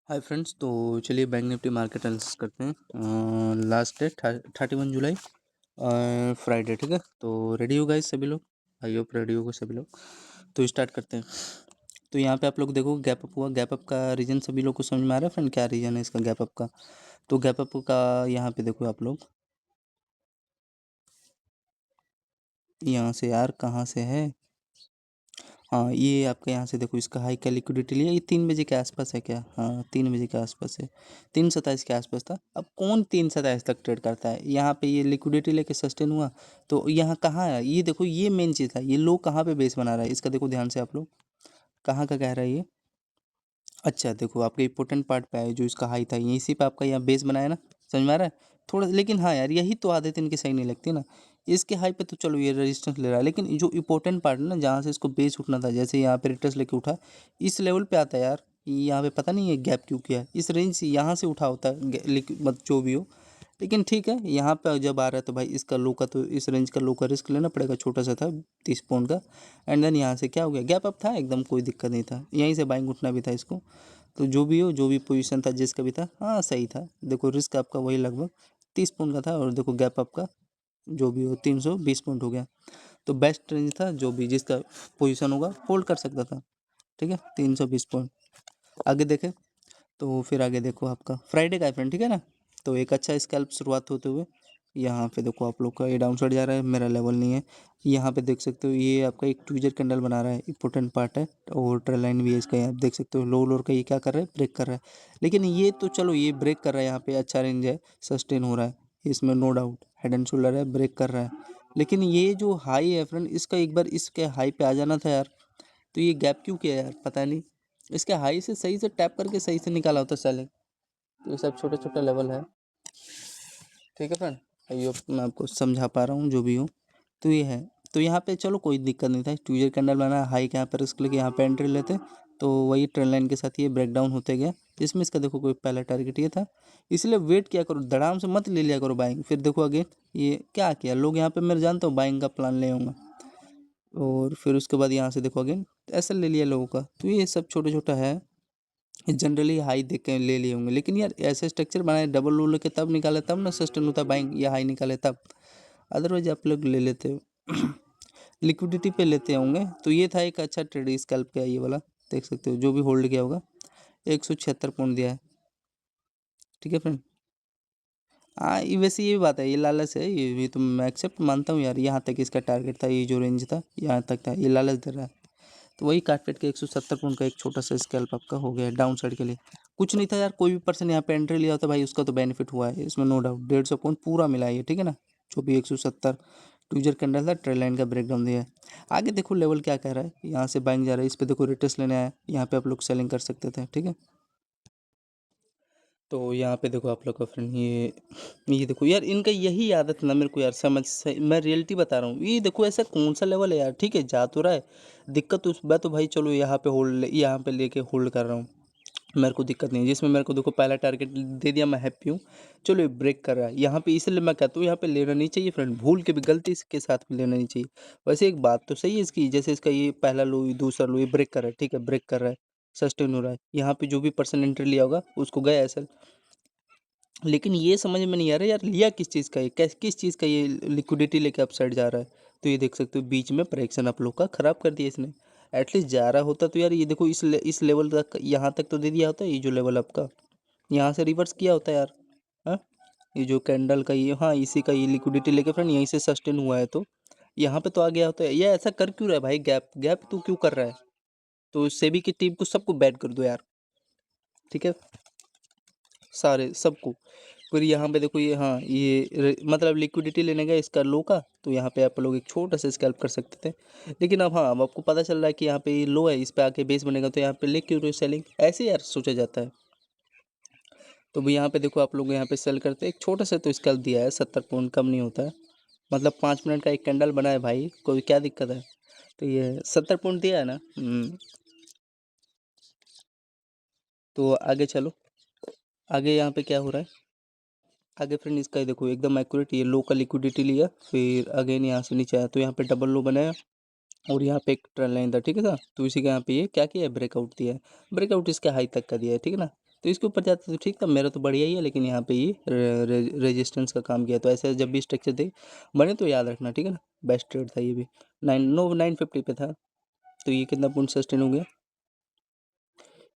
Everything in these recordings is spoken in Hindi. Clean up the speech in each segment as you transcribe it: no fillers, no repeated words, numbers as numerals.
हाय फ्रेंड्स, तो चलिए बैंक निफ्टी मार्केट एनालिसिस करते हैं। लास्ट डेट 31 जुलाई, फ्राइडे। ठीक है, तो रेडी हो गए सभी लोग? आई होप रेडी हो गए सभी लोग। तो स्टार्ट करते हैं। तो यहाँ पे आप लोग देखो, गैप अप हुआ। गैप अप का रीज़न सभी लोग को समझ में आ रहा है फ्रेंड? क्या रीज़न है इसका गैप अप का? तो गैप अप का यहाँ पे देखो आप लोग, यहाँ से यार कहाँ से है? हाँ, ये आपका यहाँ से देखो, इसका हाई का लिक्विडिटी लिया। ये 3 बजे के आसपास है क्या? हाँ, 3 बजे के आसपास है। 3:27 के आसपास था। अब कौन 3:27 तक ट्रेड करता है? यहाँ पे ये लिक्विडिटी लेके सस्टेन हुआ। तो यहाँ कहाँ है? ये देखो, ये मेन चीज़ है। ये लो कहाँ पे बेस बना रहा है इसका? देखो ध्यान से आप लोग, कहाँ का कह रहा है ये? अच्छा देखो, आपके इम्पोर्टेंट पार्ट पे आए, जो इसका हाई था यहीं से पे आपका यहाँ बेस बनाया ना। समझ में आ रहा है थोड़ा? लेकिन हाँ यार, यही तो आदत इनकी सही नहीं लगती ना। इसके हाई पे तो चलो ये रेजिस्टेंस ले रहा है, लेकिन जो इंपॉर्टेंट पार्ट है ना, जहाँ से इसको बेस उठना था, जैसे यहाँ पे रिटर्स लेके उठा, इस लेवल पे आता है यार। यहाँ पे पता नहीं है गैप क्यों किया है। इस रेंज से यहाँ से उठा होता है, मतलब जो भी हो। लेकिन ठीक है, यहाँ पे जब आ रहा है तो भाई इसका लो का, तो इस रेंज का लो का रिस्क लेना पड़ेगा। छोटा सा था, 30 पॉइंट का। एंड देन यहाँ से क्या हो गया? गैप अप था एकदम, कोई दिक्कत नहीं था। यहीं से बाइंग उठना भी था इसको। तो जो भी हो, जो भी पोजीशन था जिसका भी था, हाँ सही था। देखो रिस्क आपका वही लगभग 30 पॉइंट का था, और देखो गैप आपका जो भी हो 320 पॉइंट हो गया। तो बेस्ट रेंज था, जो भी जिसका पोजीशन होगा होल्ड कर सकता था। ठीक है, 320 पॉइंट। आगे देखें तो फिर आगे देखो, आपका फ्राइडे का है फ्रेंड, ठीक है ना। तो एक अच्छा स्कैल्प शुरुआत होते हुए, यहाँ पे देखो आप लोग का ये डाउन साइड जा रहा है, मेरा लेवल नहीं है। यहाँ पे देख सकते हो, ये आपका एक ट्विजर कैंडल बना रहा है, इंपॉर्टेंट पार्ट है। और ट्रेल लाइन भी है इसका, यहाँ देख सकते हो। लो लोअर का ये क्या कर रहा है? ब्रेक कर रहा है। लेकिन ये तो चलो, ये ब्रेक कर रहा है, यहाँ पे अच्छा रेंज है, सस्टेन हो रहा है, इसमें no doubt. Head and shoulder है, ब्रेक कर रहा है। लेकिन ये जो हाई है फ्रेंड, इसका एक बार इसके हाई पे आ जाना था यार। तो ये गैप क्यों किया यार, पता नहीं। इसके हाई से सही से टैप करके सही से निकाला होता सेलिंग। तो ये सब छोटा छोटा लेवल है। ठीक है फ्रेंड, ये मैं आपको समझा पा रहा हूँ जो भी हूँ। तो ये है। तो यहाँ पे चलो कोई दिक्कत नहीं था। ट्यूजर कैंडल बना, हाई के यहाँ पे रिस्क लेके यहाँ पे एंट्री लेते, तो वही ट्रेंड लाइन के साथ ये ब्रेक डाउन होते गया। इसमें इसका देखो, कोई पहला टारगेट ये था। इसलिए वेट किया करो, धड़ाम से मत ले लिया करो बाइंग। फिर देखो अगेन ये क्या किया लोग यहाँ पे, मैं जानता हूँ बाइंग का प्लान ले आऊँगा, और फिर उसके बाद यहाँ से देखो अगेन ऐसा ले लिया लोगों का। तो ये सब छोटा छोटा है, जनरली हाई देख के ले लिए होंगे। लेकिन यार ऐसे स्ट्रक्चर बनाए, डबल लो लेके तब निकाले, तब ना सस्टेन होता बाइंग, या हाई निकाले तब। अदरवाइज आप लोग ले लेते हो लिक्विडिटी पे लेते होंगे। तो ये था एक अच्छा ट्रेड स्कैल्प का, ये वाला देख सकते हो, जो भी होल्ड किया होगा। 176 पॉइंट दिया है। ठीक है फ्रेंड। हाँ, ये वैसे ये बात है, ये लालच है, ये तो मैं एक्सेप्ट मानता हूँ यार। यहाँ तक इसका टारगेट था, ये जो रेंज था यहाँ तक था, ये लालच दे रहा है। तो वही काट पीट के 170 पॉइंट का एक छोटा सा स्कैल्प आपका हो गया डाउन साइड के लिए। कुछ नहीं था यार, कोई भी पर्सन यहाँ पे एंट्री लिया होता भाई, उसका तो बेनिफिट हुआ है इसमें, नो डाउट। 150 पॉइंट पूरा मिला है ये, ठीक है ना। जो भी 170 ट्यूजर कैंडल था, ट्रेड लाइन का ब्रेकडाउन दिया है। आगे देखो लेवल क्या कह रहा है, यहाँ से बाइंग जा रहा है, इस पर देखो रिटेस्ट लेने आया, यहाँ पे आप लोग सेलिंग कर सकते थे। ठीक है, तो यहाँ पे देखो आप लोग का फ्रेंड, ये देखो यार, इनका यही आदत ना मेरे को यार समझ से, मैं रियलिटी बता रहा हूँ। ये देखो ऐसा कौन सा लेवल है यार? ठीक है, जा तो रहा है, दिक्कत तो उस बात तो भाई चलो, यहाँ पे होल्ड, यहाँ पे लेके होल्ड कर रहा हूँ, मेरे को दिक्कत नहीं है। जिसमें मेरे को देखो पहला टारगेट दे दिया, मैं हैप्पी हूँ। चलो ये ब्रेक कर रहा है यहाँ पे, इसलिए मैं कहता हूँ यहाँ पे लेना नहीं चाहिए फ्रेंड, भूल के भी गलती के साथ भी लेना नहीं चाहिए। वैसे एक बात तो सही है इसकी, जैसे इसका ये पहला लो, दूसरा लो, ये ब्रेक कर रहा है, ठीक है, ब्रेक कर रहा है, सस्टेन हो रहा है। यहाँ पे जो भी पर्सन एंट्री लिया होगा उसको गया है सर। लेकिन ये समझ में नहीं आ रहा यार, लिया किस चीज़ का, ये किस चीज़ का ये लिक्विडिटी लेके अप साइड जा रहा है। तो ये देख सकते हो बीच में प्रेडिक्शन आप लोग का ख़राब कर दिया इसने। एटलीस्ट जा रहा होता तो यार, ये देखो इस लेवल तक, यहाँ तक तो दे दिया होता, ये जो लेवल आपका, यहाँ से रिवर्स किया होता यार। हाँ, ये जो कैंडल का ये, हाँ इसी का ये लिक्विडिटी लेके फ्रेंड यहीं से सस्टेन हुआ है, तो यहाँ पे तो आ गया होता है। ये ऐसा कर क्यों रहा है भाई? गैप गैप तू क्यों कर रहा है? तो सेबी की टीम को सबको बैट कर दो यार। ठीक है, सारे सबको। फिर यहाँ पे देखो ये, हाँ मतलब लिक्विडिटी लेने गए इसका लो का, तो यहाँ पे आप लोग एक छोटा सा स्कैल्प कर सकते थे। लेकिन अब हाँ, अब आपको पता चल रहा है कि यहाँ पे ये लो है, इस पे आके बेस बनेगा, तो यहाँ पे ले क्यों रहे हो सेलिंग? ऐसे यार सोचा जाता है। तो भी यहाँ पे देखो आप लोग यहाँ पे सेल करते हैं, एक छोटा सा तो स्कैल्प दिया है, 70 पॉइंट कम नहीं होता है। मतलब 5 मिनट का एक कैंडल बना है भाई, कोई क्या दिक्कत है? तो ये 70 पॉइंट दिया है ना। तो आगे चलो, आगे यहाँ पे क्या हो रहा है? आगे फ्रेंड इसका ही देखो, एकदम एक्यूरेट, ये लो का लिक्विडिटी लिया, फिर अगेन यहाँ से नीचे आया, तो यहाँ पे डबल लो बनाया, और यहाँ पे एक ट्रेंड लाइन था। ठीक है सर, तो इसी का यहाँ पे ये क्या किया है? ब्रेकआउट दिया है। ब्रेकआउट इसके हाई तक का दिया है, ठीक है ना। तो इसके ऊपर जाता तो ठीक था, मेरा तो बढ़िया ही है, लेकिन यहाँ पे ये रेजिस्टेंस का काम किया। तो ऐसे जब भी स्ट्रक्चर दे बने तो याद रखना, ठीक है ना। बेस्ट ट्रेड था ये भी, 950 पे था। तो ये कितना पॉइंट सस्टेन हो गया,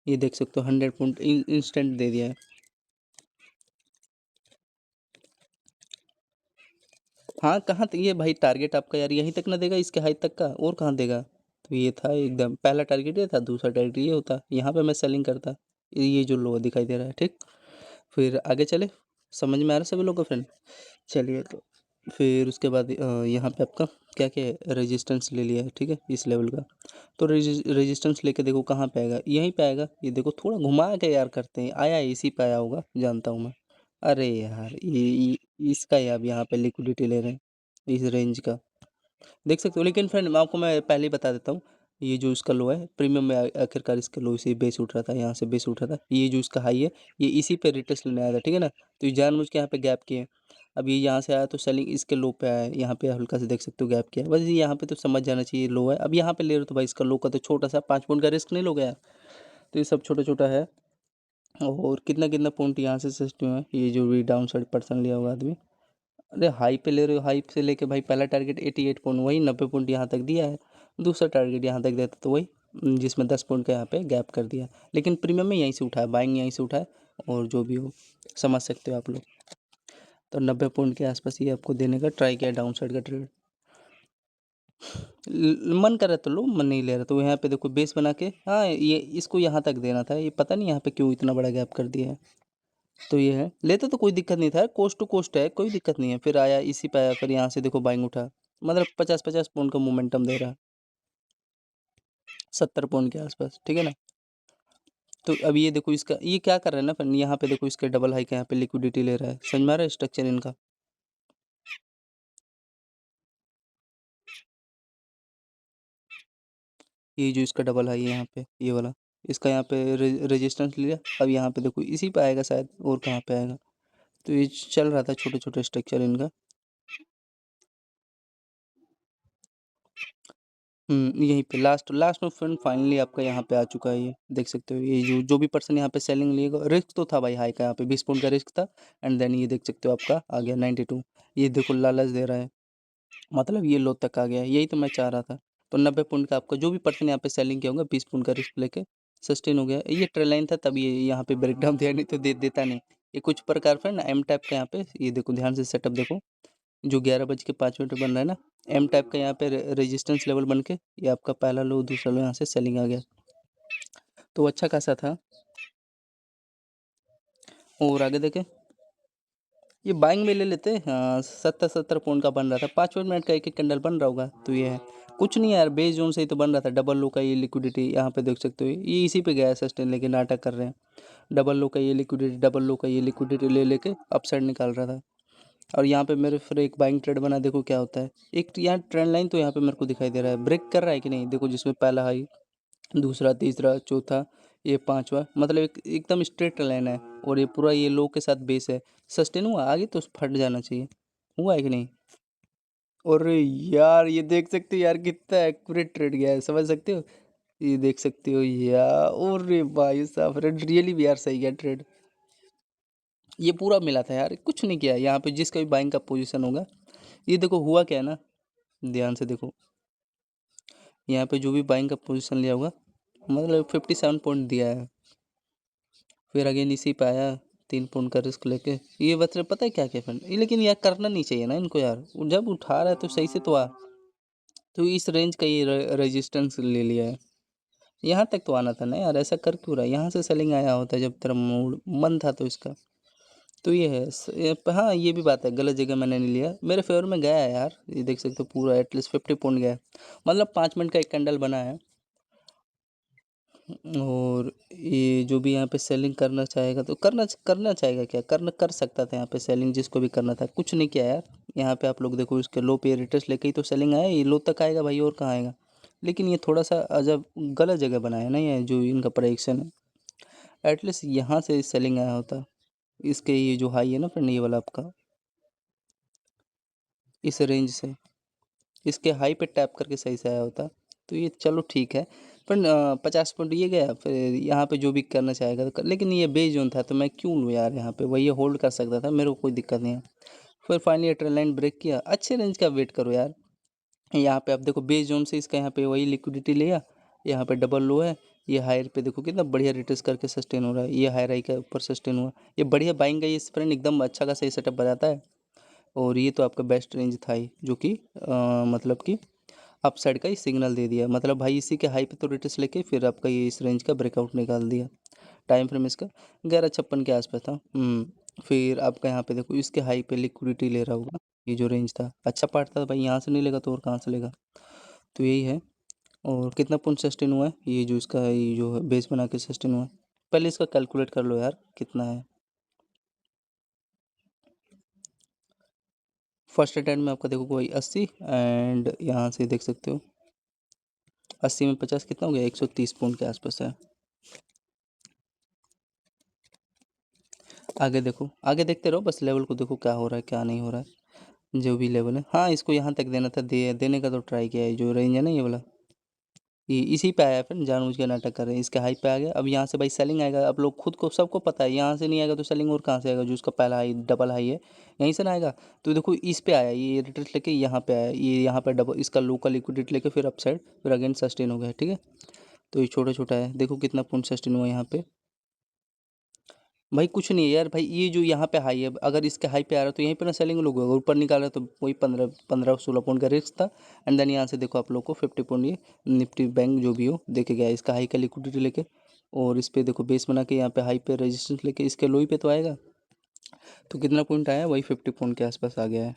ये देख सकते हो 100 पॉइंट इंस्टेंट दे दिया है। हाँ कहाँ तक ये भाई टारगेट आपका यार, यहीं तक ना देगा, इसके हाइट तक का, और कहाँ देगा। तो ये था एकदम पहला टारगेट ये था, दूसरा टारगेट ये होता, यहाँ पे मैं सेलिंग करता। ये जो लो दिखाई दे रहा है, ठीक। फिर आगे चले, समझ में आ रहा है सभी लोगों को फ्रेंड। चलिए तो फिर उसके बाद यहाँ पे आपका क्या क्या है, रेजिस्टेंस ले लिया है, ठीक है, इस लेवल का। तो रेजिस्टेंस लेके देखो कहाँ पे आएगा, यहीं पे आएगा। ये देखो थोड़ा घुमा के यार करते हैं, आया इसी पे आया होगा, जानता हूँ मैं। अरे यार इसका ही आप यहाँ पे लिक्विडिटी ले रहे हैं, इस रेंज का देख सकते हो। लेकिन फ्रेंड मैं आपको मैं पहले ही बता देता हूँ, ये जो इसका लो है प्रीमियम में, आखिरकार इसका लो इसी बेस उठ रहा था, यहाँ से बेस उठ रहा था। ये जो इसका हाई है ये इसी पे रिटेस्ट लेने आया था, ठीक है ना। तो ये जानबूझ के यहाँ पे गैप किए। अब ये यहाँ से आया तो सेलिंग इसके लो पे आया है, यहाँ पे हल्का से देख सकते हो गैप किया है। बस ये यहाँ पे तो समझ जाना चाहिए लो है। अब यहाँ पे ले रहे हो तो भाई इसका लो का तो छोटा सा 5 पॉइंट का रिस्क नहीं लोगे यार। तो ये सब छोटा छोटा है। और कितना कितना पॉइंट यहाँ से सिस्टम है, ये जो भी डाउन साइड पर्सन लिया होगा आदमी। अरे हाई पे ले रहे हो, हाई से लेके भाई पहला टारगेट 88 पॉइंट, वही 90 पॉइंट यहाँ तक दिया है। दूसरा टारगेट यहाँ तक देता तो वही जिसमें 10 पॉइंट का यहाँ पे गैप कर दिया। लेकिन प्रीमियम में यहीं से उठाया, बाइंग यहीं से उठाया। और जो भी हो समझ सकते हो आप लोग। तो 90 पॉइंट के आसपास ये आपको देने का ट्राई किया डाउन साइड का ट्रेड। मन कर रहा तो लो, मन नहीं ले रहा तो यहाँ पे देखो बेस बना के, हाँ ये इसको यहाँ तक देना था, ये पता नहीं यहाँ पे क्यों इतना बड़ा गैप कर दिया है। तो ये है, लेते तो कोई दिक्कत नहीं था, कोस्ट टू कोस्ट है, कोई दिक्कत नहीं है। फिर आया इसी पे आया, फिर यहाँ से देखो बाइंग उठा, मतलब 50-50 पॉइंट का मोमेंटम दे रहा है, 70 पॉइंट के आसपास, ठीक है ना। तो अब ये देखो इसका ये क्या कर रहा है ना, फिर यहाँ पे देखो इसके डबल हाई का यहाँ पे लिक्विडिटी ले रहा है, समझ में आ रहा है स्ट्रक्चर इनका। ये जो इसका डबल हाई है यहाँ पे, ये वाला, इसका यहाँ पे रेजिस्टेंस लिया। अब यहाँ पे देखो इसी पे आएगा शायद, और कहाँ पे आएगा। तो ये चल रहा था छोटे छोटे स्ट्रक्चर इनका। यहीं पे लास्ट लास्ट में फ्रेंड फाइनली आपका यहाँ पे आ चुका है, ये देख सकते हो। ये जो जो भी पर्सन यहाँ पे सेलिंग लिएगा, रिस्क तो था भाई हाई का, यहाँ पे 20 पॉइंट का रिस्क था। एंड देन ये देख सकते हो आपका आ गया 92। ये देखो लालच दे रहा है, मतलब ये लो तक आ गया, यही तो मैं चाह रहा था। तो 90 पॉइंट का आपका जो भी पर्सन यहाँ पे सेलिंग किया होगा, 20 पॉइंट का रिस्क लेके सस्टेन हो गया। ये ट्रेल लाइन था तब ये यहाँ पे ब्रेकडाउन दिया, नहीं तो देता नहीं। ये कुछ प्रकार फ्रेंड एम टाइप का यहाँ पे, ये देखो ध्यान से सेटअप देखो, जो 11:05 बन रहा है ना, एम टाइप का यहाँ पे रेजिस्टेंस लेवल बन के ये आपका पहला लो दूसरा लो यहाँ से सेलिंग आ गया। तो अच्छा खासा था। और आगे देखें, ये बाइंग में ले लेते, हाँ 70 पॉइंट का बन रहा था, 5 मिनट का एक एक कैंडल बन रहा होगा। तो ये है कुछ नहीं यार, बेस जोन से ही तो बन रहा था। डबल लो का ये लिक्विडिटी यहाँ पे देख सकते हो, ये इसी पे गया है सस्टेन, लेकिन नाटक कर रहे हैं। डबल लो का ये लिक्विडिटी, डबल लो का ये लिक्विडिटी ले लेके अपसाइड निकाल रहा था। और यहाँ पे मेरे फिर एक बाइंग ट्रेड बना, देखो क्या होता है। एक यहाँ ट्रेंड लाइन तो यहाँ पे मेरे को दिखाई दे रहा है, ब्रेक कर रहा है कि नहीं, देखो जिसमें पहला हाई, दूसरा, तीसरा, चौथा, ये पांचवा, मतलब एक एकदम स्ट्रेट लाइन है। और ये पूरा ये लो के साथ बेस है, सस्टेन हुआ, आगे तो फट जाना चाहिए, हुआ है कि नहीं। और यार ये देख सकते हो यार कितना एक्यूरेट ट्रेड गया है, समझ सकते हो। ये देख सकते हो यार, और भाई साहब रियली भी यार सही गया ट्रेड। ये पूरा मिला था यार, कुछ नहीं किया यहाँ पे, जिसका भी बाइंग का पोजीशन होगा। ये देखो हुआ क्या है ना, ध्यान से देखो, यहाँ पे जो भी बाइंग का पोजीशन लिया होगा, मतलब 57 पॉइंट दिया है। फिर अगेन इसी पे आया, 3 पॉइंट का रिस्क लेके। ये मतलब पता है क्या क्या फ्रेंड, ये लेकिन यार करना नहीं चाहिए ना इनको यार, जब उठा रहा है तो सही से तो आ। तो इस रेंज का ये रेजिस्टेंस ले लिया है, यहाँ तक तो आना था ना यार, ऐसा कर क्यों रहा है। यहाँ से सेलिंग आया होता जब तेरा मूड मन था तो इसका। तो ये है हाँ ये भी बात है, गलत जगह मैंने नहीं लिया, मेरे फेवर में गया है यार। ये देख सकते हो पूरा एटलीस्ट 50 पॉइंट गया है, मतलब 5 मिनट का एक कैंडल बना है। और ये जो भी यहाँ पे सेलिंग करना चाहेगा तो करना करना चाहेगा, क्या करना कर सकता था यहाँ पे सेलिंग, जिसको भी करना था, कुछ नहीं किया यार। यहाँ पे आप लोग देखो इसके लो पे रिटर्स लेके ही तो सेलिंग आया, ये लो तक आएगा भाई, और कहाँ आएगा। लेकिन ये थोड़ा सा अजब गलत जगह बनाया ना, ये जो इनका प्रेडिक्शन है। एटलीस्ट यहाँ से सेलिंग आया होता, इसके ये जो हाई है ना फ्रेंड, ये वाला आपका, इस रेंज से इसके हाई पे टैप करके सही से आया होता। तो ये चलो ठीक है, फ्रेंड 50 पॉइंट ये गया, फिर यहाँ पे जो भी करना चाहेगा तो लेकिन ये बेस जोन था तो मैं क्यों लूँ यार, यहाँ पे वही होल्ड कर सकता था, मेरे को कोई दिक्कत नहीं है। फिर फाइनली ट्रेंड लाइन ब्रेक किया, अच्छे रेंज का वेट करो यार। यहाँ पे आप देखो बेस जोन से इसका यहाँ पे वही लिक्विडिटी लिया, यहाँ पे डबल लो है, ये हायर पे देखो कितना बढ़िया रिट्रेस करके सस्टेन हो रहा है, ये हायर हाई का ऊपर सस्टेन हुआ, ये बढ़िया बाइंग का ये फ्रेंड एकदम अच्छा खासा ये सेटअप बताता है। और ये तो आपका बेस्ट रेंज था ही, जो कि मतलब कि अप साइड का ही सिग्नल दे दिया, मतलब भाई इसी के हाई पे तो रिट्रेस लेके फिर आपका ये इस रेंज का ब्रेकआउट निकाल दिया। टाइम फ्रेम इसका 11:56 के आसपास था। फिर आपका यहाँ पे देखो इसके हाई पे लिक्विडिटी ले रहा होगा, ये जो रेंज था अच्छा पार्ट था भाई, यहाँ से नहीं लेगा तो और कहाँ से लेगा, तो यही है। और कितना पॉइंट सस्टेन हुआ है, ये जो इसका ये जो है बेस बना के सस्टेन हुआ है, पहले इसका कैलकुलेट कर लो यार कितना है। फर्स्ट अटेम्प्ट में आपका देखो कोई 80, एंड यहाँ से देख सकते हो 80 में 50 कितना हो गया, 130 पॉइंट के आसपास है। आगे देखो, आगे देखते रहो बस, लेवल को देखो क्या हो रहा है क्या नहीं हो रहा है, जो भी लेवल है। हाँ इसको यहाँ तक देना था, देने का तो ट्राई किया है, जो रेंज है ना ये वाला, ये इसी पे आया, फिर जानबूझ के नाटक कर रहे हैं, इसके हाई पे आ गया। अब यहाँ से भाई सेलिंग आएगा, अब लोग खुद को सबको पता है, यहाँ से नहीं आएगा तो सेलिंग और कहाँ से आएगा, जो उसका पहला हाई डबल हाई है यहीं से ना आएगा। तो देखो इस पे आया, ये रिट्रेस लेके यहाँ पे आया, ये यहाँ पे डबल इसका लो का लिक्विडिटी लेके फिर अपसाइड फिर अगेन सस्टेन हो गया, ठीक है। तो ये छोटा छोटा है, देखो कितना पॉइंट सस्टेन हुआ यहाँ पे। भाई कुछ नहीं है यार भाई, ये जो यहाँ पे हाई है, अगर इसके हाई पे आ रहा है तो यहीं पे ना सेलिंग लोग होगा, ऊपर निकाल रहा है तो वही 15-16 पॉइंट का रिस्क था। एंड देन यहाँ से देखो आप लोग को 50 पॉइंट ये निफ्टी बैंक जो भी हो देखे गया, इसका हाई का लिक्विडिटी लेके, और इस पे देखो बेस बना के यहाँ पे हाई पे रेजिस्टेंस लेके इसके लो पे तो आएगा। तो कितना पॉइंट आया, वही 50 पॉइंट के आसपास आ गया है।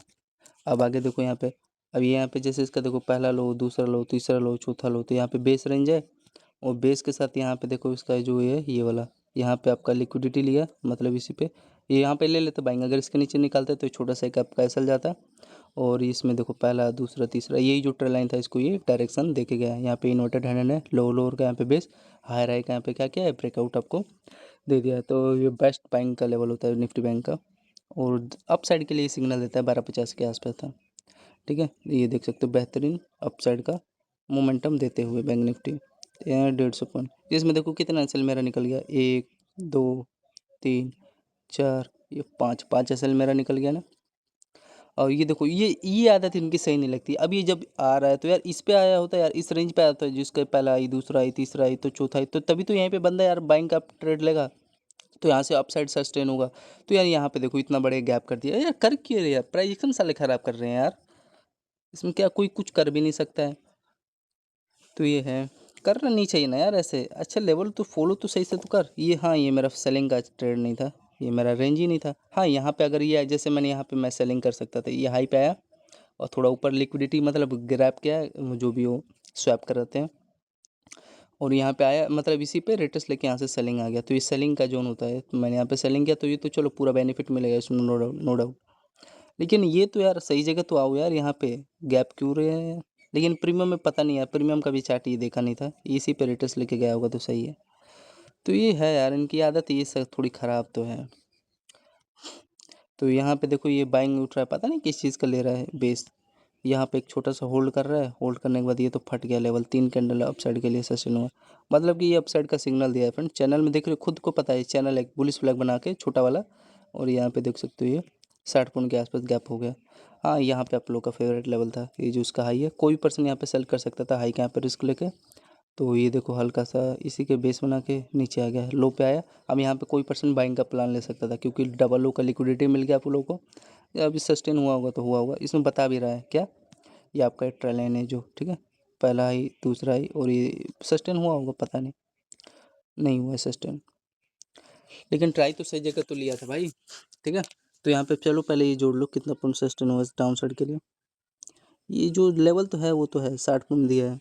अब आगे देखो यहाँ पे, अब ये यहाँ पे जैसे इसका देखो पहला लो दूसरा लो तीसरा लो चौथा लो, तो यहाँ पे बेस रेंज है, और बेस के साथ यहाँ पे देखो इसका जो ये वाला यहाँ पे आपका लिक्विडिटी लिया, मतलब इसी पे ये यहाँ पे ले लेते बाइंग, अगर इसके नीचे निकालते तो छोटा सा एक आपका ऐसा जाता। और इसमें देखो पहला दूसरा तीसरा यही जो ट्रेल लाइन था इसको ये डायरेक्शन देके गया है, यहाँ पे इन्वर्टेड हैंड है, लो लोअर का यहाँ पे बेस, हाई राई का यहाँ पे क्या क्या है ब्रेकआउट आपको दे दिया है। तो ये बेस्ट बाइंग का लेवल होता है निफ्टी बैंक का, और अप साइड के लिए सिग्नल देता है 1250 के आसपास था, ठीक है। ये देख सकते हो बेहतरीन अपसाइड का मोमेंटम देते हुए बैंक निफ्टी, 150 पॉइंट। इसमें देखो कितना एस मेरा निकल गया, 1 2 3 4, ये पाँच पाँच एस मेरा निकल गया ना। और ये देखो ये आदत इनकी सही नहीं लगती, अब ये जब आ रहा है तो यार इस पे आया होता है यार, इस रेंज पे आया होता है, जिसका पहला आई दूसरा आई तीसरा आई तो चौथा आई, तो तभी तो यहीं पे बंदा यार बाइंग का ट्रेड लेगा, तो यहाँ से अपसाइड सस्टेन होगा। तो यार यहाँ पे देखो इतना बड़े गैप कर दिया यार, कर क्यों रहे यार, प्राइजेक्शन साले खराब कर रहे हैं यार, इसमें क्या कोई कुछ कर भी नहीं सकता है। तो ये है, करना नहीं चाहिए ना यार ऐसे, अच्छा लेवल तो फॉलो तो सही से तो कर। ये हाँ ये मेरा सेलिंग का ट्रेड नहीं था, ये मेरा रेंज ही नहीं था। हाँ यहाँ पे अगर ये जैसे मैंने यहाँ पे मैं सेलिंग कर सकता था, ये हाई पे आया और थोड़ा ऊपर लिक्विडिटी मतलब ग्रैब किया जो भी हो स्वैप कराते हैं, और यहाँ पे आया मतलब इसी पे रेटस लेके यहाँ से सेलिंग आ गया, तो ये सेलिंग का जोन होता है, तो मैंने यहाँ पे सेलिंग किया तो ये तो चलो पूरा बेनिफिट मिलेगा इसमें, नो डाउट नो डाउट। लेकिन ये तो यार सही जगह तो आओ यार, यहाँ पे गैप क्यों रहे हैं। लेकिन प्रीमियम में पता नहीं है, प्रीमियम का भी चार्ट ये देखा नहीं था, इसी पे रेटस लेके गया होगा तो सही है। तो ये है यार इनकी आदत, ये सब थोड़ी ख़राब तो है। तो यहाँ पे देखो ये बाइंग उठ रहा है, पता नहीं किस चीज़ का ले रहा है बेस, यहाँ पे एक छोटा सा होल्ड कर रहा है, होल्ड करने के बाद ये तो फट गया लेवल, 3 कैंडल अपसाइड के लिए सेशन हुआ, मतलब कि ये अपसाइड का सिग्नल दिया है फ्रेंड। चैनल में देख रहे हो खुद को पता है, चैनल एक बुलिश फ्लैग बना के छोटा वाला, और यहाँ पे देख सकते हो ये 60 पॉइंट के आसपास गैप हो गया। हाँ यहाँ पे आप लोग का फेवरेट लेवल था, ये जो उसका हाई है, कोई पर्सन यहाँ पे सेल कर सकता था हाई के यहाँ पे रिस्क लेके। तो ये देखो हल्का सा इसी के बेस बना के नीचे आ गया, लो पे आया। अब यहाँ पे कोई पर्सन बाइंग का प्लान ले सकता था, क्योंकि डबल लो का लिक्विडिटी मिल गया आप लोगों को, या अभी सस्टेन हुआ होगा तो हुआ होगा, इसमें बता भी रहा है क्या, ये आपका एक ट्रेल लाइन है जो, ठीक है, पहला आई दूसरा आई, और ये सस्टेन हुआ होगा पता नहीं, नहीं हुआ है सस्टेन, लेकिन ट्राई तो सही जगह तो लिया था भाई, ठीक है। तो यहाँ पे चलो पहले ये जोड़ लो कितना पॉइंट सस्टेन हुआ डाउन साइड के लिए, ये जो लेवल तो है वो तो है 60 पॉइंट दिया है।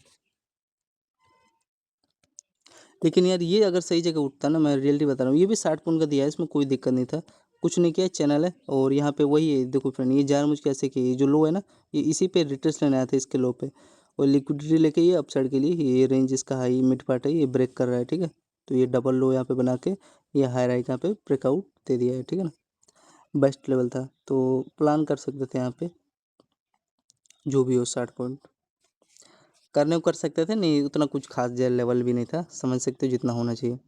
लेकिन यार ये अगर सही जगह उठता ना, मैं रियलिटी बता रहा हूँ, ये भी 60 पॉइंट का दिया है, इसमें कोई दिक्कत नहीं था, कुछ नहीं किया, चैनल है। और यहाँ पे वही है देखो फ्रेंड, ये जानबूझ के ऐसे किया, ये जो लो है ना ये इसी पे रिट्रेस लेने आया था इसके लो पे, और लिक्विडिटी लेके ये अपसाइड के लिए ये रेंज इसका हाई मिड पार्ट है ये ब्रेक कर रहा है, ठीक है। तो ये डबल लो यहाँ पे बना के ये हाई राइट यहाँ पे ब्रेकआउट दे दिया है, ठीक है ना। बेस्ट लेवल था, तो प्लान कर सकते थे यहाँ पे जो भी हो 60 पॉइंट। करने को कर सकते थे, नहीं उतना कुछ खास जेल लेवल भी नहीं था, समझ सकते हो जितना होना चाहिए।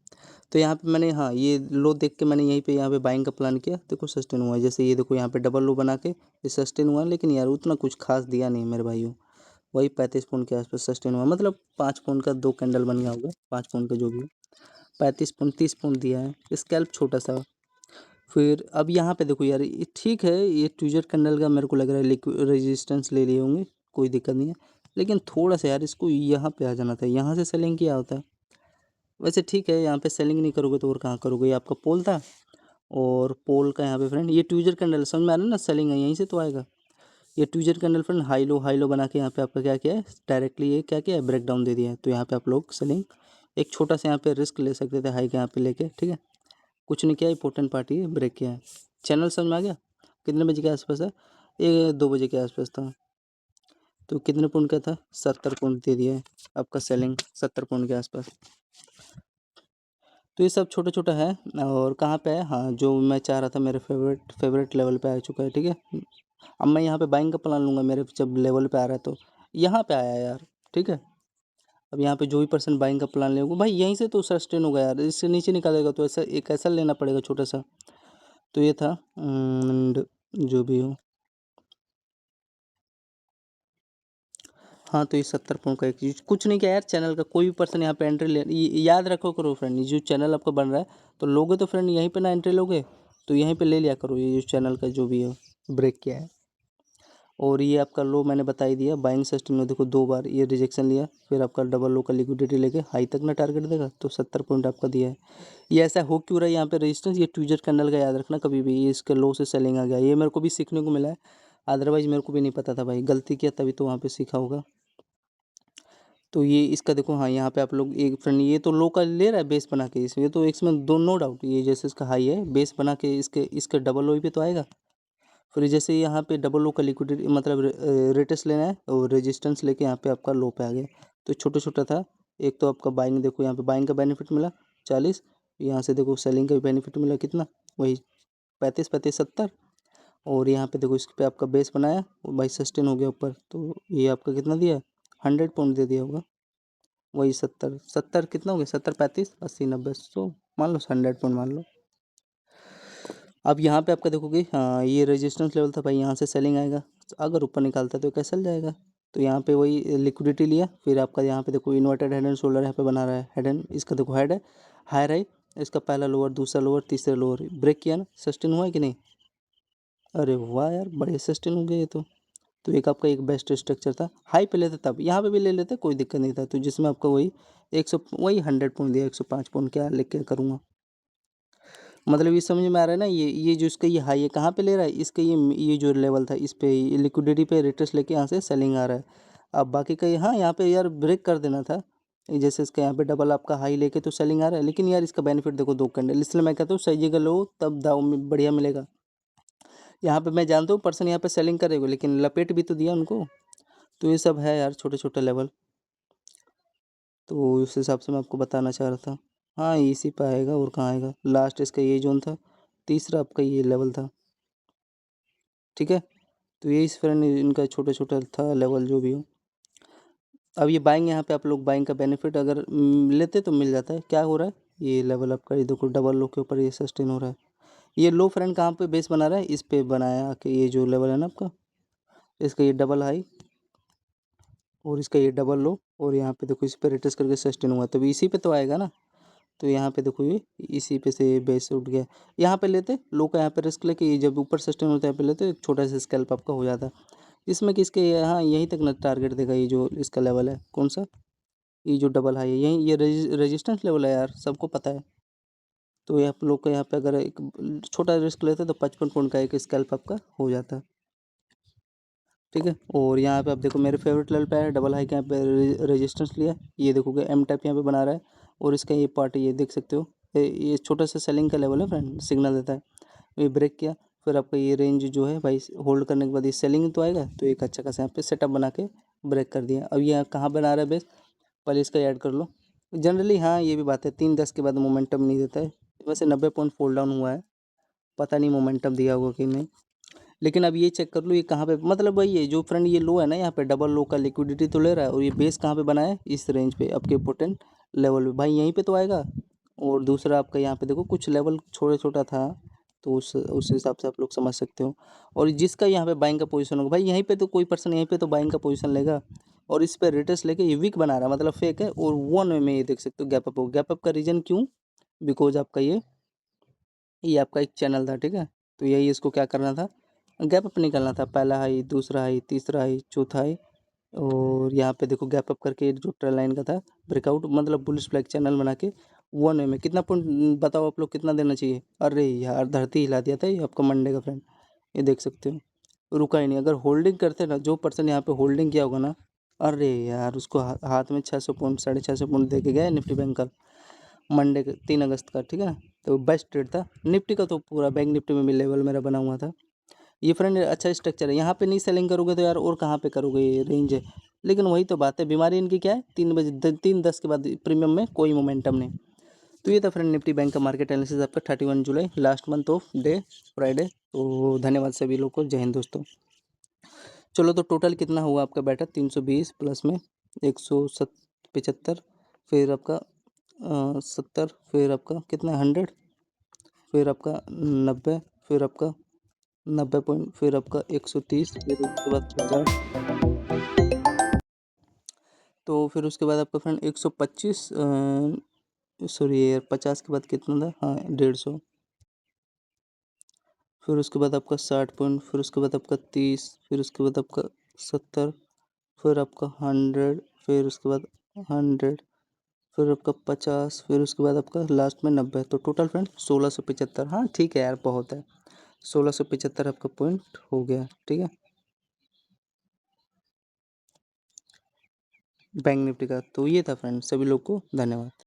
तो यहाँ पे मैंने हाँ ये लो देख के मैंने यहीं पे यहाँ पे बाइंग का प्लान किया, देखो सस्टेन हुआ है। जैसे ये देखो यहाँ पे डबल लो बना के ये सस्टेन हुआ, लेकिन यार उतना कुछ खास दिया नहीं मेरे भाइयों। वही 35 पॉइंट के आसपास सस्टेन हुआ, मतलब 5 पॉइंट का 2 कैंडल बन गया होगा, 5 पॉइंट का जो भी हो। 35 पॉइंट 30 पॉइंट दिया है, स्कैल्प छोटा सा। फिर अब यहाँ पे देखो यार, ये ठीक है, ये ट्विजर कैंडल का मेरे को लग रहा है लिक्विड रेजिस्टेंस ले लिए होंगे, कोई दिक्कत नहीं है। लेकिन थोड़ा सा यार इसको यहाँ पे आ जाना था, यहाँ से सेलिंग किया होता है। वैसे ठीक है, यहाँ पे सेलिंग नहीं करोगे तो और कहाँ करोगे, ये आपका पोल था। और पोल का यहाँ पे फ्रेंड ये ट्विजर कैंडल समझ में आ रहा है ना, सेलिंग है यहीं से तो आएगा। ये tweezer candle friend high low बना के यहाँ पे आपका क्या किया है, डायरेक्टली ये क्या किया है, ब्रेक डाउन दे दिया है। तो यहाँ पे आप लोग सेलिंग एक छोटा सा यहाँ पे रिस्क ले सकते थे हाई के यहाँ पे लेके, ठीक है। कुछ नहीं किया, इंपॉर्टेंट पार्टी है, ब्रेक किया है। चैनल समझ में आ गया, कितने बजे के आसपास है, ये 2 बजे के आसपास था। तो कितने पॉइंट का था, 70 पॉइंट दे दिया है आपका सेलिंग, 70 पॉइंट के आसपास। तो ये सब छोटा छोटा है। और कहाँ पे है, हाँ जो मैं चाह रहा था मेरे फेवरेट लेवल पे आ चुका है, ठीक है। अब मैं यहाँ पे बाइंग का प्लान लूँगा, मेरे जब लेवल पे आ रहा है तो यहाँ पे आया यार, ठीक है। अब यहाँ पे जो भी पर्सन बाइंग का प्लान लेगा भाई यहीं से तो सस्टेन होगा यार, इससे नीचे निकालेगा तो ऐसा एक ऐसा लेना पड़ेगा छोटा सा। तो ये था and जो भी हो। हाँ तो ये 70 पॉइंट का एक चीज कुछ नहीं किया यार, चैनल का कोई भी पर्सन यहाँ पे एंट्री ले याद रखो करो फ्रेंड, ये जो चैनल आपका बन रहा है तो लोगे तो फ्रेंड यहीं पे ना एंट्री लोगे, तो यहीं पे ले लिया करो ये जो चैनल का जो भी है ब्रेक किया है। और ये आपका लो मैंने बता ही दिया, बाइंग सिस्टम में देखो 2 बार ये रिजेक्शन लिया, फिर आपका डबल लो का लिक्विडिटी लेके हाई तक ना टारगेट देगा, तो 70 पॉइंट आपका दिया है। ये ऐसा हो क्यों रहा है यहाँ पे रेजिस्टेंस, ये ट्विजर कैंडल का याद रखना कभी भी, ये इसके लो से सेलिंग आ गया, ये मेरे को भी सीखने को मिला है। अदरवाइज मेरे को भी नहीं पता था भाई, गलती किया तभी तो वहाँ पे सीखा होगा। तो ये इसका देखो हाँ यहाँ पे आप लोग एक फ्रेंड ये तो लो का ले रहा है बेस बना के, इसमें तो इसमें दो नो डाउट, ये जैसे इसका हाई है बेस बना के इसके इसके डबल लो पे तो आएगा। फिर जैसे यहाँ पे डबल लो का लिक्विडिटी मतलब रेटेस लेना है और रेजिस्टेंस लेके यहाँ पे आपका लो पे आ गया, तो छोटा छोटा था। एक तो आपका बाइंग देखो यहाँ पे बाइंग का बेनिफिट मिला 40, यहाँ से देखो सेलिंग का भी बेनिफिट मिला कितना, वही 35 35 70। और यहाँ पे देखो इस पे आपका बेस बनाया और भाई सस्टेन हो गया ऊपर, तो ये आपका कितना दिया, 100 पॉइंट दे दिया होगा। वही 70 70 कितना हो गया, 70 35 80 90 100, मान लो 100 पॉइंट मान लो। अब यहाँ पे आपका देखोगे हाँ ये रेजिस्टेंस लेवल था भाई, यहाँ से सेलिंग आएगा, अगर ऊपर निकालता है तो कैसे जाएगा। तो यहाँ पे वही लिक्विडिटी लिया, फिर आपका यहाँ पे देखो इन्वर्टेड हेड एंड शोल्डर यहाँ पे बना रहा है, हेड एंड इसका देखो हेड है हायर है, इसका पहला लोअर दूसरा लोअर तीसरा लोअर ब्रेक किया ना, सस्टेन हुआ है कि नहीं। अरे वाह यार बड़े सस्टेन हो गए ये तो एक आपका एक बेस्ट स्ट्रक्चर था, हाई पे लेते तब यहाँ पे भी ले लेते कोई दिक्कत नहीं था, तो जिसमें आपका वही 100 वही 100 पॉइंट दिया, 105 पॉइंट क्या लेके करूँगा। मतलब ये समझ में आ रहा है ना, ये जो इसका ये हाई है कहाँ पे ले रहा है, इसका ये जो लेवल था इस पे लिक्विडिटी पे रिटर्स लेके यहाँ से सेलिंग आ रहा है। अब बाकी का हाँ यहाँ पे यार ब्रेक कर देना था, जैसे इसका यहाँ पे डबल आपका हाई लेके तो सेलिंग आ रहा है, लेकिन यार इसका बेनिफिट देखो 2 कैंडल, इसलिए मैं कहता हूँ सही जगह लो तब दाव में बढ़िया मिलेगा। यहाँ पे मैं जानता हूँ पर्सन यहाँ पे सेलिंग करेगा, लेकिन लपेट भी तो दिया उनको। तो ये सब है यार छोटे छोटे लेवल, तो उस हिसाब से मैं आपको बताना चाह रहा था। हाँ इसी पे आएगा और कहाँ आएगा, लास्ट इसका ये जोन था, तीसरा आपका ये लेवल था, ठीक है। तो ये इस फ्रेंड इनका छोटा छोटा था लेवल जो भी हो। अब ये बाइंग यहाँ पे आप लोग बाइंग का बेनिफिट अगर लेते तो मिल जाता है, क्या हो रहा है ये लेवल आपका, ये देखो डबल लो के ऊपर ये सस्टेन हो रहा है। ये लो फ्रेंड कहाँ पे बेस बना रहा है, इस पे बनाया कि ये जो लेवल है ना आपका, इसका ये डबल हाई और इसका ये डबल लो, और यहाँ पे देखो इस पे रिटर्स करके सस्टेन हुआ, तभी इसी पे तो आएगा ना। तो यहाँ पे देखो ये इसी पे से बेस उठ गया, यहाँ पे लेते लो का यहाँ पे रिस्क लेके ये जब ऊपर सस्टेन होता है यहाँ पे लेते एक छोटा सा स्कैल्प आपका हो जाता है। इसमें किसके यहाँ यहीं तक ना टारगेट देगा, ये जो इसका लेवल है कौन सा, ये जो डबल हाई है यहीं ये रेजिस्टेंस लेवल है यार, सबको पता है। तो ये आप लोग का यहाँ पे अगर एक छोटा रिस्क लेते तो 55 पॉइंट का एक स्कैल्प आपका हो जाता, ठीक है। और यहाँ पे आप देखो मेरे फेवरेट लेवल पे है डबल हाई के यहाँ पे रेजिस्टेंस लिया, ये देखोगे एम टाइप यहाँ पे बना रहा है, और इसका ये पार्ट ये देख सकते हो, ये छोटा सा सेलिंग का लेवल है फ्रेंड, सिग्नल देता है। ये ब्रेक किया, फिर आपका ये रेंज जो है भाई होल्ड करने के बाद ये सेलिंग तो आएगा, तो एक अच्छा खासा यहाँ पे सेटअप बना के ब्रेक कर दिया। अब ये कहाँ बना रहा है बेस, पहले इसका ऐड कर लो। जनरली हाँ ये भी बात है 3-10 के बाद मोमेंटम नहीं देता है, वैसे 90 पॉइंट फॉल डाउन हुआ है, पता नहीं मोमेंटम दिया होगा कि नहीं। लेकिन अब ये चेक कर लो ये कहाँ पे, मतलब वही है जो फ्रेंड ये लो है ना, यहाँ पे डबल लो का लिक्विडिटी तो ले रहा है, और ये बेस कहाँ पे बना है, इस रेंज पे आपके इम्पोर्टेंट लेवल पे भाई, यहीं पे तो आएगा। और दूसरा आपका यहाँ पे देखो कुछ लेवल छोटा छोटा था, तो उस हिसाब से आप लोग समझ सकते हो। और जिसका यहाँ पे बाइंग का पोजीशन होगा भाई, यहीं पे तो कोई पर्सन यहीं पे तो बाइंग का पोजीशन लेगा, और इस पे रिटर्स लेके ये वीक बना रहा है, मतलब फेक है। और 1 में ये देख सकते हो गैप अप हो, गैप अप का रीजन क्यों, बिकॉज आपका ये आपका एक चैनल था, ठीक है। तो यही इसको क्या करना था, गैप अप निकालना था, पहला हाई, दूसरा हाई, तीसरा हाई, चौथा हाई। और यहाँ पे देखो गैप अप करके जो ट्रेल लाइन का था ब्रेकआउट, मतलब बुलिश फ्लैग चैनल बना के 1 में कितना पॉइंट बताओ आप लोग कितना देना चाहिए। अरे यार धरती हिला दिया था ये आपका मंडे का फ्रेंड, ये देख सकते हो रुका ही नहीं। अगर होल्डिंग करते ना, जो पर्सन यहाँ पे होल्डिंग किया होगा ना, अरे यार उसको हाथ में 600 पॉइंट 650 पॉइंट दे के गया निफ्टी बैंक का, मंडे के 3 अगस्त का, ठीक है। तो बेस्ट ट्रेड था निफ्टी का, तो पूरा बैंक निफ्टी में भी लेवल मेरा बना हुआ था। ये फ्रेंड अच्छा स्ट्रक्चर है, यहाँ पे नहीं सेलिंग करोगे तो यार और कहाँ पे करोगे, ये रेंज है। लेकिन वही तो बात है, बीमारी इनकी क्या है, 3 बजे 3:10 के बाद प्रीमियम में कोई मोमेंटम नहीं। तो ये था फ्रेंड निफ्टी बैंक का मार्केट एनालिसिस आपका 31 जुलाई, last month of day Friday. तो धन्यवाद सभी लोग को, जय हिंद दोस्तों। चलो तो टोटल कितना हुआ आपका बेटा, 320 प्लस में 175, फिर आपका 70, फिर आपका कितना 100, फिर आपका 90, फिर आपका 90 पॉइंट, फिर आपका 130, फिर उसके बाद 50, तो फिर उसके बाद आपका फ्रेंड 125, सॉरी यार 50 के बाद कितना था, हाँ 150, फिर उसके बाद आपका 60 पॉइंट, फिर उसके बाद आपका 30, फिर उसके बाद आपका 70, फिर आपका 100, फिर उसके बाद 100, फिर आपका 50, फिर उसके बाद आपका लास्ट में 90। तो टोटल फ्रेंड 1675, हाँ ठीक है यार बहुत है, 1675 आपका पॉइंट हो गया, ठीक है बैंक निफ्टी का। तो ये था फ्रेंड, सभी लोग को धन्यवाद।